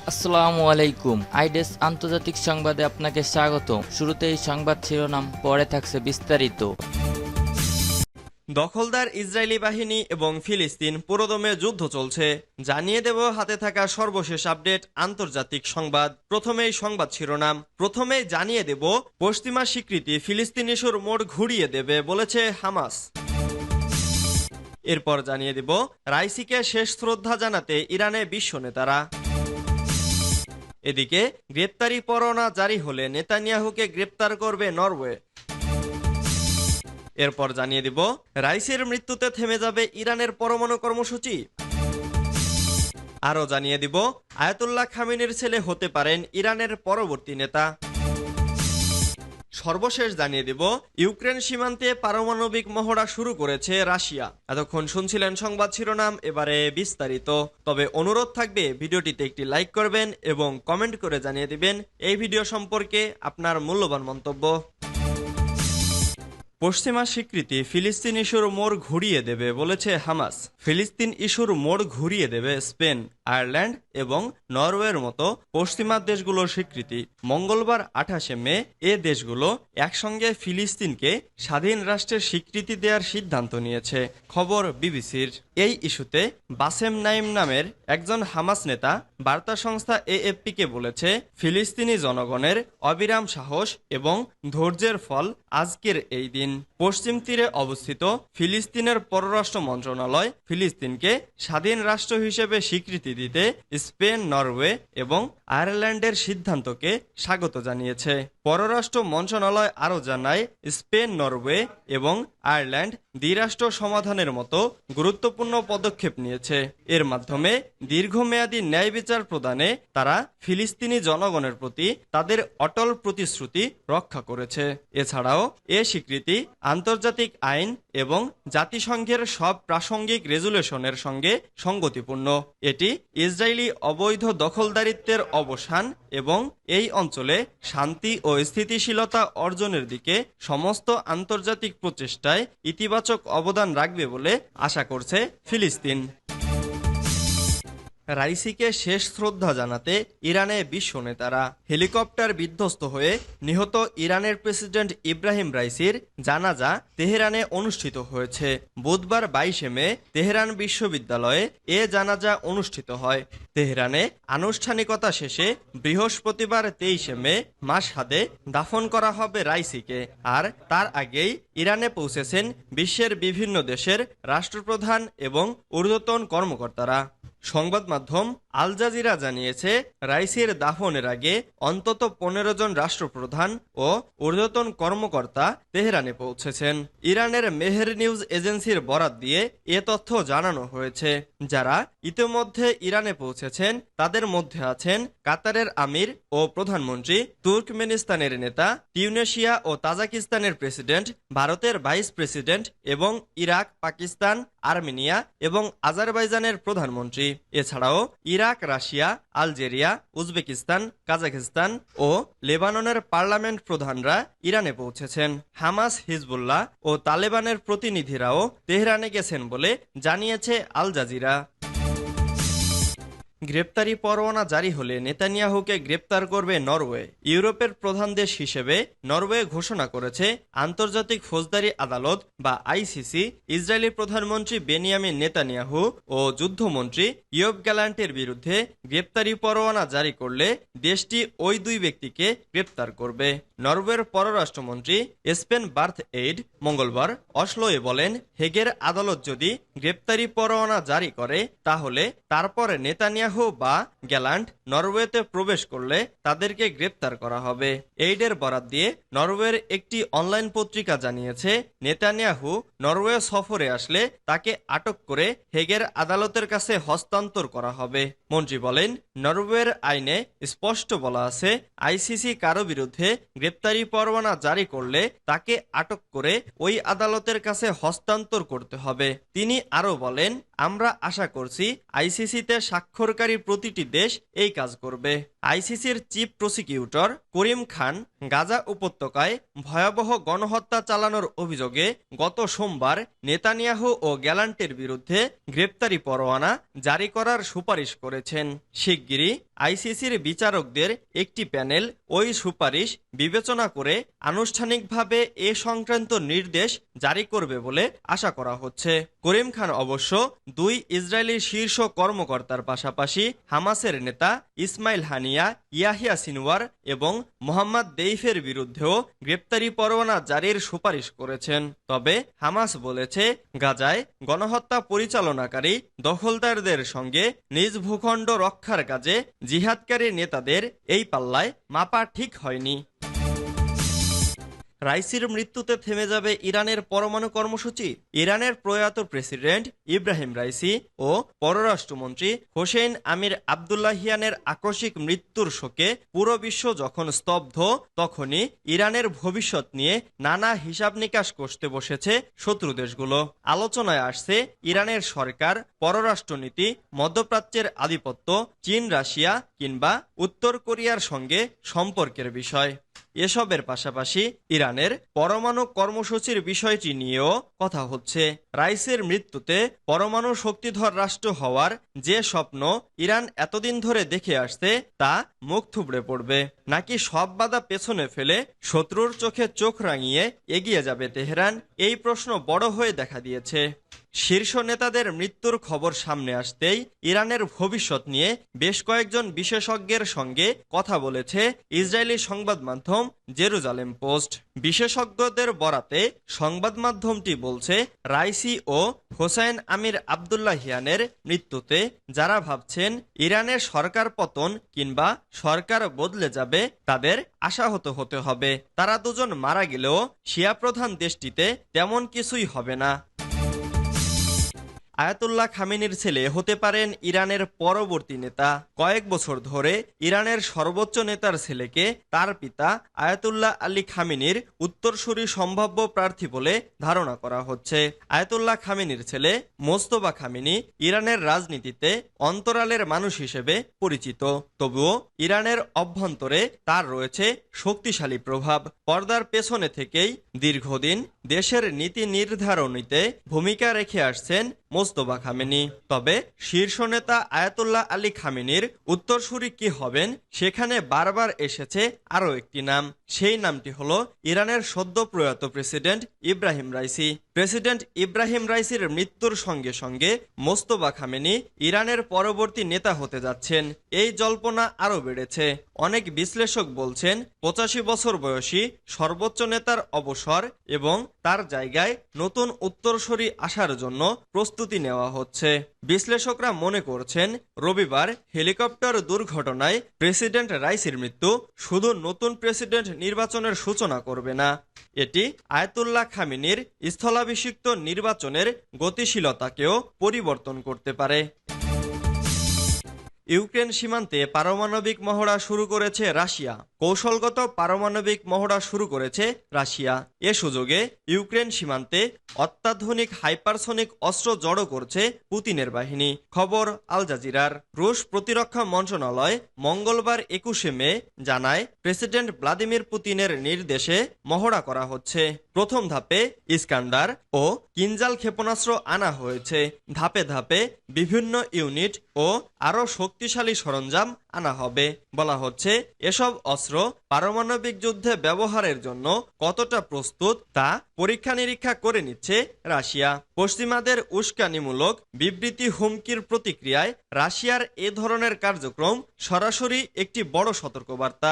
আসসালামু আলাইকুম। আইডেস আন্তর্জাতিক সংবাদে আপনাকে স্বাগত। শুরুতেই সংবাদ শিরোনাম, পরে থাকছে বিস্তারিত। দখলদার ইসরায়েলি বাহিনী এবং ফিলিস্তিন পুরোদমে যুদ্ধ চলছে, জানিয়ে দেব হাতে থাকা সর্বশেষ আপডেট আন্তর্জাতিক সংবাদ। প্রথমেই সংবাদ শিরোনাম, প্রথমেই জানিয়ে দেব পশ্চিমা স্বীকৃতি ফিলিস্তিন ইস্যুর মোড় ঘুরিয়ে দেবে বলেছে হামাস। এরপর জানিয়ে দেব রাইসিকে শেষ শ্রদ্ধা জানাতে ইরানে বিশ্ব নেতারা। এদিকে গ্রেপ্তারি পরোয়ানা জারি হলে নেতানিয়াহুকে গ্রেপ্তার করবে নরওয়ে। এরপর জানিয়ে দিব রাইসির মৃত্যুতে থেমে যাবে ইরানের পরমাণু কর্মসূচি। আরও জানিয়ে দিব আয়াতুল্লাহ খামেনির ছেলে হতে পারেন ইরানের পরবর্তী নেতা। সর্বশেষ জানিয়ে দিব ইউক্রেন সীমান্তে পারমাণবিক মহড়া শুরু করেছে রাশিয়া। এতক্ষণ শুনছিলেন সংবাদ শিরোনাম, এবারে বিস্তারিত। তবে অনুরোধ থাকবে ভিডিওটিতে একটি লাইক করবেন এবং কমেন্ট করে জানিয়ে দিবেন এই ভিডিও সম্পর্কে আপনার মূল্যবান মন্তব্য। পশ্চিমা স্বীকৃতি ফিলিস্তিন ইস্যুর মোড় ঘুরিয়ে দেবে বলেছে হামাস। ফিলিস্তিন ইস্যুর মোড় ঘুরিয়ে দেবে স্পেন, আয়ারল্যান্ড এবং নরওয়ের মতো পশ্চিমা দেশগুলোর স্বীকৃতি। মঙ্গলবার 28শে মে এ দেশগুলো একসঙ্গে ফিলিস্তিনকে স্বাধীন রাষ্ট্রের স্বীকৃতি দেওয়ার সিদ্ধান্ত নিয়েছে, খবর বিবিসির। এই ইস্যুতে বাসেম নাইম নামের একজন হামাস নেতা বার্তা সংস্থা এএফপিকে বলেছে, ফিলিস্তিনি জনগণের অবিরাম সাহস এবং ধৈর্যের ফল আজকের এই দিন। পশ্চিম তীরে অবস্থিত ফিলিস্তিনের পররাষ্ট্র মন্ত্রণালয় ফিলিস্তিনকে স্বাধীন রাষ্ট্র হিসেবে স্বীকৃতি দিতে স্পেন, নরওয়ে এবং আয়ারল্যান্ডের সিদ্ধান্তকে স্বাগত জানিয়েছে। পররাষ্ট্র মন্ত্রণালয় আরও জানায়, স্পেন, নরওয়ে এবং আয়ারল্যান্ড দ্বিরাষ্ট্র সমাধানের মতো গুরুত্বপূর্ণ পদক্ষেপ নিয়েছে। এর মাধ্যমে দীর্ঘমেয়াদী ন্যায় বিচার প্রদানে তারা ফিলিস্তিনি জনগণের প্রতি তাদের অটল প্রতিশ্রুতি রক্ষা করেছে। এছাড়াও এ স্বীকৃতি আন্তর্জাতিক আইন এবং জাতিসংঘের সব প্রাসঙ্গিক রেজুলেশনের সঙ্গে সঙ্গতিপূর্ণ। এটি ইসরায়েলি অবৈধ দখলদারিত্বের অবসান এবং এই অঞ্চলে শান্তি ও স্থিতিশীলতা অর্জনের দিকে সমস্ত আন্তর্জাতিক প্রচেষ্টায় ইতিবাচক অবদান রাখবে বলে আশা করছে ফিলিস্তিন। রাইসিকে শেষ শ্রদ্ধা জানাতে ইরানে বিশ্ব নেতারা। হেলিকপ্টার বিধ্বস্ত হয়ে নিহত ইরানের প্রেসিডেন্ট ইব্রাহিম রাইসির জানাজা তেহরানে অনুষ্ঠিত হয়েছে। বুধবার 22শে মে তেহরান বিশ্ববিদ্যালয়ে এ জানাজা অনুষ্ঠিত হয়। তেহরানে আনুষ্ঠানিকতা শেষে বৃহস্পতিবার 23শে মে মাশহাদে দাফন করা হবে রাইসিকে। আর তার আগেই ইরানে পৌঁছেছেন বিশ্বের বিভিন্ন দেশের রাষ্ট্রপ্রধান এবং ঊর্ধ্বতন কর্মকর্তারা। সংবাদ মাধ্যম আল জাজিরা জানিয়েছে, রাইসির দাফনের আগে অন্তত 15 জন রাষ্ট্রপ্রধান ও ঊর্ধ্বতন কর্মকর্তা তেহরানে পৌঁছেছেন। ইরানের মেহের নিউজ এজেন্সির বরাত দিয়ে এ তথ্য জানানো হয়েছে। যারা ইতিমধ্যে ইরানে পৌঁছেছেন তাদের মধ্যে আছেন কাতারের আমির ও প্রধানমন্ত্রী, তুর্কমেনিস্তানের নেতা, টিউনেশিয়া ও তাজিকিস্তানের প্রেসিডেন্ট, ভারতের ভাইস প্রেসিডেন্ট এবং ইরাক, পাকিস্তান, আর্মেনিয়া এবং আজারবাইজানের প্রধানমন্ত্রী। এছাড়াও Iraq, Russia, Algeria, Uzbekistan, Kazakhstan ও লেবাননের পার্লামেন্ট প্রধানরা ইরানে পৌঁছেছেন। হামাস, হিজবুল্লাহ ও তালেবানের প্রতিনিধিরাও তেহরানে গেছেন বলে জানিয়েছে আল জাজিরা। গ্রেপ্তারি পরোয়ানা জারি হলে নেতানিয়াহুকে গ্রেপ্তার করবে নরওয়ে। ইউরোপের প্রধান দেশ হিসেবে নরওয়ে ঘোষণা করেছে আন্তর্জাতিক ফৌজদারি আদালত বা আইসিসি ইসরায়েলি প্রধানমন্ত্রী বেনিয়ামিন নেতানিয়াহু ও যুদ্ধমন্ত্রী ইয়োব গ্যালান্টের বিরুদ্ধে গ্রেপ্তারি পরোয়ানা জারি করলে দেশটি ওই দুই ব্যক্তিকে গ্রেপ্তার করবে। নরওয়ের পররাষ্ট্রমন্ত্রী স্পেন বার্থ এইড মঙ্গলবার অসলোয়ে বলেন, হেগের আদালত যদি গ্রেপ্তারি পরোয়ানা জারি করে তাহলে তারপরে নেতানিয়াহু বা গ্যালান্ট নরওয়েতে প্রবেশ করলে তাদেরকে গ্রেপ্তার করা হবে। এইডের বরাত দিয়ে নরওয়ের একটি অনলাইন পত্রিকা জানিয়েছে, নেতানিয়াহু নরওয়ে সফরে আসলে তাকে আটক করে হেগের আদালতের কাছে হস্তান্তর করা হবে। মন্ত্রী বলেন, নরওয়ের আইনে স্পষ্ট বলা আছে, আইসিসি কারো বিরুদ্ধে গ্রেপ্তারি পরোয়ানা জারি করলে তাকে আটক করে ওই আদালতের কাছে হস্তান্তর করতে হবে। তিনি আরো বলেন, আমরা আশা করছি আইসিসিতে স্বাক্ষরকারী প্রতিটি দেশ এই কাজ করবে। আইসিসির চিফ প্রসিকিউটর করিম খান গাজা উপত্যকায় ভয়াবহ গণহত্যা চালানোর অভিযোগে গত সোমবার নেতানিয়াহু ও গ্যালান্টের বিরুদ্ধে গ্রেপ্তারি পরোয়ানা জারি করার সুপারিশ করেছেন। শিগগিরই আইসিসির বিচারকদের একটি প্যানেল ওই সুপারিশ বিবেচনা করে আনুষ্ঠানিকভাবে এ সংক্রান্ত নির্দেশ জারি করবে বলে আশা করা হচ্ছে। করিম খান অবশ্য দুই ইসরায়েলি শীর্ষ কর্মকর্তার পাশাপাশি হামাসের নেতা ইসমাইল হানিয়া, ইয়াহিয়া সিনওয়ার এবং মোহাম্মদ দেইফের বিরুদ্ধেও গ্রেপ্তারি পরোয়ানা জারির সুপারিশ করেছেন। তবে হামাস বলেছে গাজায় গণহত্যা পরিচালনাকারী দখলদারদের সঙ্গে নিজ ভূখণ্ড রক্ষার কাজে জিহাদকারী নেতাদের এই পাল্লায় মাপা ঠিক হয়নি। রাইসির মৃত্যুতে থেমে যাবে ইরানের পরমাণু কর্মসূচি। ইরানের প্রয়াত প্রেসিডেন্ট ইব্রাহিম রাইসি ও পররাষ্ট্রমন্ত্রী হোসেইন আমির আবদুল্লাহিয়ানের আকস্মিক মৃত্যুর শোকে পুরো বিশ্ব যখন স্তব্ধ, তখনই ইরানের ভবিষ্যৎ নিয়ে নানা হিসাব নিকাশ কষতে বসেছে শত্রু দেশগুলো। আলোচনায় আসছে ইরানের সরকার, পররাষ্ট্রনীতি, মধ্যপ্রাচ্যের আধিপত্য, চীন, রাশিয়া কিংবা উত্তর কোরিয়ার সঙ্গে সম্পর্কের বিষয়। এসবের পাশাপাশি ইরানের পরমাণু কর্মসূচির বিষয়টি নিয়েও কথা হচ্ছে। রাইসের মৃত্যুতে পরমাণু শক্তিধর রাষ্ট্র হওয়ার যে স্বপ্ন ইরান এতদিন ধরে দেখে আসছে তা মুখ থুবড়ে পড়বে, নাকি সব বাধা পেছনে ফেলে শত্রুর চোখে চোখ রাঙিয়ে এগিয়ে যাবে তেহরান? এই প্রশ্ন বড় হয়ে দেখা দিয়েছে। শীর্ষ নেতাদের মৃত্যুর খবর সামনে আসতেই ইরানের ভবিষ্যৎ নিয়ে বেশ কয়েকজন বিশেষজ্ঞের সঙ্গে কথা বলেছে ইসরায়েলি সংবাদ মাধ্যম জেরুজালেম পোস্ট। বিশেষজ্ঞদের বরাতে সংবাদ মাধ্যমটি বলছে, রাইসি ও হোসাইন আমির আবদুল্লাহিয়ানের মৃত্যুতে যারা ভাবছেন ইরানের সরকার পতন কিংবা সরকার বদলে যাবে, তাদের আশাহত হতে হবে। তারা দুজন মারা গেলেও শিয়া প্রধান দেশটিতে তেমন কিছুই হবে না। আয়াতুল্লাহ খামেনির ছেলে হতে পারেন ইরানের পরবর্তী নেতা। কয়েক বছর ধরে ইরানের সর্বোচ্চ নেতার ছেলেকে তার পিতা আয়াতুল্লাহ আলী খামেনির উত্তরসূরি সম্ভাব্য প্রার্থী বলে ধারণা করা হচ্ছে। আয়াতুল্লাহ খামেনির ছেলে মোস্তফা খামেনি ইরানের রাজনীতিতে অন্তরালের মানুষ হিসেবে পরিচিত। তবুও ইরানের অভ্যন্তরে তার রয়েছে শক্তিশালী প্রভাব। পর্দার পেছনে থেকেই দীর্ঘদিন দেশের নীতি নির্ধারণীতে ভূমিকা রেখে আসছেন মোস্তফা খামেনি। তবে শীর্ষ নেতা আয়াতুল্লাহ আলী খামেনির উত্তরসূরি কি হবেন, সেখানে বারবার এসেছে আরও একটি নাম। সেই নামটি হলো ইরানের সদ্য প্রয়াত president Ebrahim Raisi. President Ebrahim রাইসির মৃত্যুর সঙ্গে সঙ্গে মোস্তফা খামেনি ইরানের পরবর্তী নেতা হতে যাচ্ছেন, এই জল্পনা আরও বেড়েছে। অনেক বিশ্লেষক বলছেন 85 বছর বয়সী সর্বোচ্চ নেতার অবসর এবং তার জায়গায় নতুন উত্তরসূরি আসার জন্য প্রস্তুতি নেওয়া হচ্ছে। বিশ্লেষকরা মনে করছেন রবিবার হেলিকপ্টার দুর্ঘটনায় প্রেসিডেন্ট রাইসির মৃত্যু শুধু নতুন প্রেসিডেন্ট নির্বাচনের সূচনা করবে না, এটি আয়াতুল্লাহ খামেনির স্থলাভিষিক্ত নির্বাচনের গতিশীলতাকেও পরিবর্তন করতে পারে। ইউক্রেন সীমান্তে পারমাণবিক মহড়া শুরু করেছে রাশিয়া। কৌশলগত পারমাণবিক মহড়া শুরু করেছে রাশিয়া। এ সুযোগে ইউক্রেন সীমান্তে অত্যাধুনিক হাইপারসনিক অস্ত্র জড়ো করছে পুতিনের বাহিনী। খবর আল জাজিরার। রুশ প্রতিরক্ষা মন্ত্রণালয় মঙ্গলবার 21 মে জানায়, প্রেসিডেন্ট ভ্লাদিমির পুতিনের নির্দেশে মহড়া করা হচ্ছে। প্রথম ধাপে ইস্কান্ডার ও কিনজাল ক্ষেপণাস্ত্র আনা হয়েছে। ধাপে ধাপে বিভিন্ন ইউনিট ও আরও শক্তিশালী সরঞ্জাম আনা হবে। বলা হচ্ছে এসব অস্ত্র পারমাণবিক যুদ্ধে ব্যবহারের জন্য কতটা প্রস্তুত তা পরীক্ষা নিরীক্ষা করে নিচ্ছে রাশিয়া। পশ্চিমাদের উস্কানিমূলক বিবৃতি হুমকির প্রতিক্রিয়ায় রাশিয়ার এ ধরনের কার্যক্রম সরাসরি একটি বড় সতর্কবার্তা।